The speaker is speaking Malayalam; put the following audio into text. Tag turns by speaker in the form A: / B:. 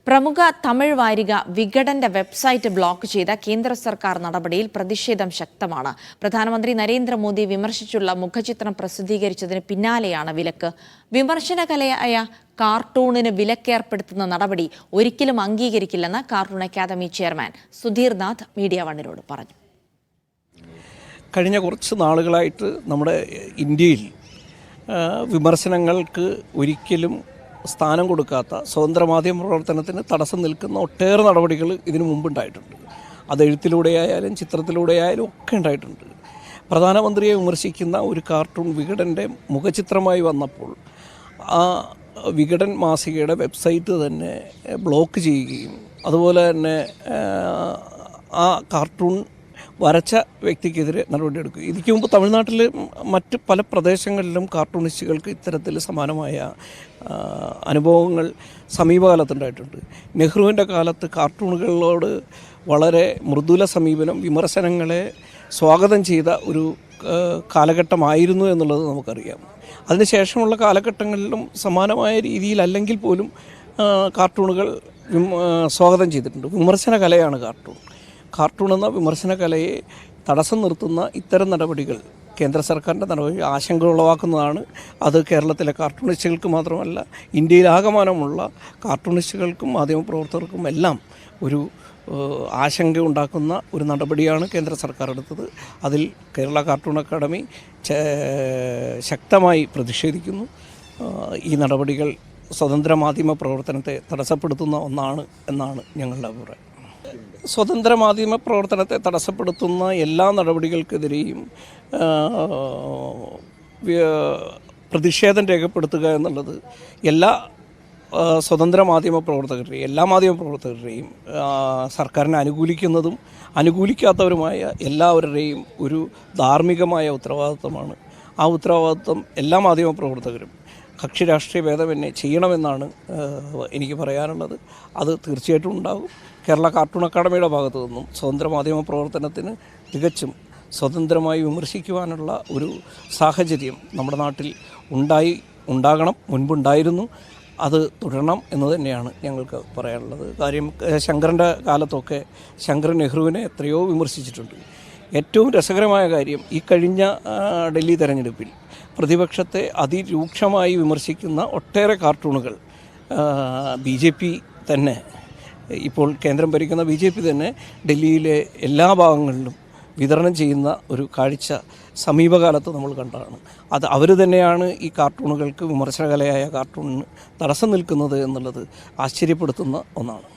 A: പ്രമുഖ തമിഴ് വാരിക വികടന്റെ വെബ്സൈറ്റ് ബ്ലോക്ക് ചെയ്ത കേന്ദ്ര സർക്കാർ നടപടിയിൽ പ്രതിഷേധം ശക്തമാണ്. പ്രധാനമന്ത്രി നരേന്ദ്രമോദി വിമർശിച്ചുള്ള മുഖചിത്രം പ്രസിദ്ധീകരിച്ചതിന് പിന്നാലെയാണ് വിലക്ക്. വിമർശനകലയായ കാർട്ടൂണിന് വിലക്കേർപ്പെടുത്തുന്ന നടപടി ഒരിക്കലും അംഗീകരിക്കില്ലെന്ന് cartoon academy chairman Sudheer Nath Media വണ്ണിനോട് പറഞ്ഞു.
B: കഴിഞ്ഞ കുറച്ച് നാളുകളായിട്ട് നമ്മുടെ ഇന്ത്യയിൽ വിമർശനങ്ങൾക്ക് ഒരിക്കലും സ്ഥാനം കൊടുക്കാത്ത സ്വതന്ത്ര മാധ്യമ പ്രവർത്തനത്തിന് തടസ്സം നിൽക്കുന്ന ഒട്ടേറെ നടപടികൾ ഇതിനു മുമ്പുണ്ടായിട്ടുണ്ട്. അത് എഴുത്തിലൂടെയായാലും ചിത്രത്തിലൂടെയായാലും ഒക്കെ ഉണ്ടായിട്ടുണ്ട്. പ്രധാനമന്ത്രിയെ വിമർശിക്കുന്ന ഒരു കാർട്ടൂൺ വികടൻ്റെ മുഖചിത്രമായി വന്നപ്പോൾ ആ വികടൻ മാസികയുടെ വെബ്സൈറ്റ് തന്നെ ബ്ലോക്ക് ചെയ്യുകയും അതുപോലെ തന്നെ ആ കാർട്ടൂൺ വരച്ച വ്യക്തിക്കെതിരെ നടപടിയെടുക്കുക. ഇതിക്ക് മുമ്പ് തമിഴ്നാട്ടിൽ മറ്റ് പല പ്രദേശങ്ങളിലും കാർട്ടൂണിസ്റ്റുകൾക്ക് ഇത്തരത്തിൽ സമാനമായ അനുഭവങ്ങൾ സമീപകാലത്തുണ്ടായിട്ടുണ്ട്. നെഹ്റുവിൻ്റെ കാലത്ത് കാർട്ടൂണുകളോട് വളരെ മൃദുല സമീപനം, വിമർശനങ്ങളെ സ്വാഗതം ചെയ്ത ഒരു കാലഘട്ടമായിരുന്നു എന്നുള്ളത് നമുക്കറിയാം. അതിനുശേഷമുള്ള കാലഘട്ടങ്ങളിലും സമാനമായ രീതിയിലല്ലെങ്കിൽ പോലും കാർട്ടൂണുകൾ സ്വാഗതം ചെയ്തിട്ടുണ്ട്. വിമർശന കലയാണ് കാർട്ടൂൺ എന്ന വിമർശന കലയെ തടസ്സം നിർത്തുന്ന ഇത്തരം നടപടികൾ കേന്ദ്ര സർക്കാരിൻ്റെ നടപടി ആശങ്ക ഉളവാക്കുന്നതാണ്. അത് കേരളത്തിലെ കാർട്ടൂണിസ്റ്റുകൾക്ക് മാത്രമല്ല, ഇന്ത്യയിലാകമാനമുള്ള കാർട്ടൂണിസ്റ്റുകൾക്കും മാധ്യമപ്രവർത്തകർക്കും എല്ലാം ഒരു ആശങ്ക ഉണ്ടാക്കുന്ന ഒരു നടപടിയാണ് കേന്ദ്ര സർക്കാർ എടുത്തത്. അതിൽ കേരള കാർട്ടൂൺ അക്കാദമി ശക്തമായി പ്രതിഷേധിക്കുന്നു. ഈ നടപടികൾ സ്വതന്ത്ര മാധ്യമ പ്രവർത്തനത്തെ തടസ്സപ്പെടുത്തുന്ന ഒന്നാണ് എന്നാണ് ഞങ്ങളുടെ അഭിപ്രായം. സ്വതന്ത്ര മാധ്യമ പ്രവർത്തനത്തെ തടസ്സപ്പെടുത്തുന്ന എല്ലാ നടപടികൾക്കെതിരെയും പ്രതിഷേധം രേഖപ്പെടുത്തുക എന്നുള്ളത് എല്ലാ സ്വതന്ത്ര മാധ്യമ പ്രവർത്തകരുടെയും എല്ലാ മാധ്യമ പ്രവർത്തകരുടെയും സർക്കാരിനെ അനുകൂലിക്കുന്നതും അനുകൂലിക്കാത്തവരുമായ എല്ലാവരുടെയും ഒരു ധാർമ്മികമായ ഉത്തരവാദിത്വമാണ്. ആ ഉത്തരവാദിത്വം എല്ലാ മാധ്യമ പ്രവർത്തകരും കക്ഷി രാഷ്ട്രീയ ഭേദമന്യേ ചെയ്യണമെന്നാണ് എനിക്ക് പറയാനുള്ളത്. അത് തീർച്ചയായിട്ടും ഉണ്ടാകും. കേരള കാർട്ടൂൺ അക്കാദമിയുടെ ഭാഗത്തു നിന്നും സ്വതന്ത്ര മാധ്യമ പ്രവർത്തനത്തിന് തികച്ചും സ്വതന്ത്രമായി വിമർശിക്കുവാനുള്ള ഒരു സാഹചര്യം നമ്മുടെ നാട്ടിൽ ഉണ്ടാകണം, മുൻപുണ്ടായിരുന്നു. അത് തുടരണം എന്ന് തന്നെയാണ് ഞങ്ങൾക്ക് പറയാനുള്ളത്. കാര്യം ശങ്കരൻ്റെ കാലത്തൊക്കെ ശങ്കരൻ നെഹ്റുവിനെ എത്രയോ വിമർശിച്ചിട്ടുണ്ട്. ഏറ്റവും രസകരമായ കാര്യം, ഈ കഴിഞ്ഞ ഡൽഹി തെരഞ്ഞെടുപ്പിൽ പ്രതിപക്ഷത്തെ അതിരൂക്ഷമായി വിമർശിക്കുന്ന ഒട്ടേറെ കാർട്ടൂണുകൾ BJP തന്നെ, ഇപ്പോൾ കേന്ദ്രം ഭരിക്കുന്ന BJP തന്നെ ഡൽഹിയിലെ എല്ലാ ഭാഗങ്ങളിലും വിതരണം ചെയ്യുന്ന ഒരു കാഴ്ച സമീപകാലത്ത് നമ്മൾ കണ്ടതാണ്. അത് അവർ തന്നെയാണ് ഈ കാർട്ടൂണുകൾക്ക്, വിമർശനകലയായ കാർട്ടൂണിന് തടസ്സം നിൽക്കുന്നത് എന്നുള്ളത് ആശ്ചര്യപ്പെടുത്തുന്ന ഒന്നാണ്.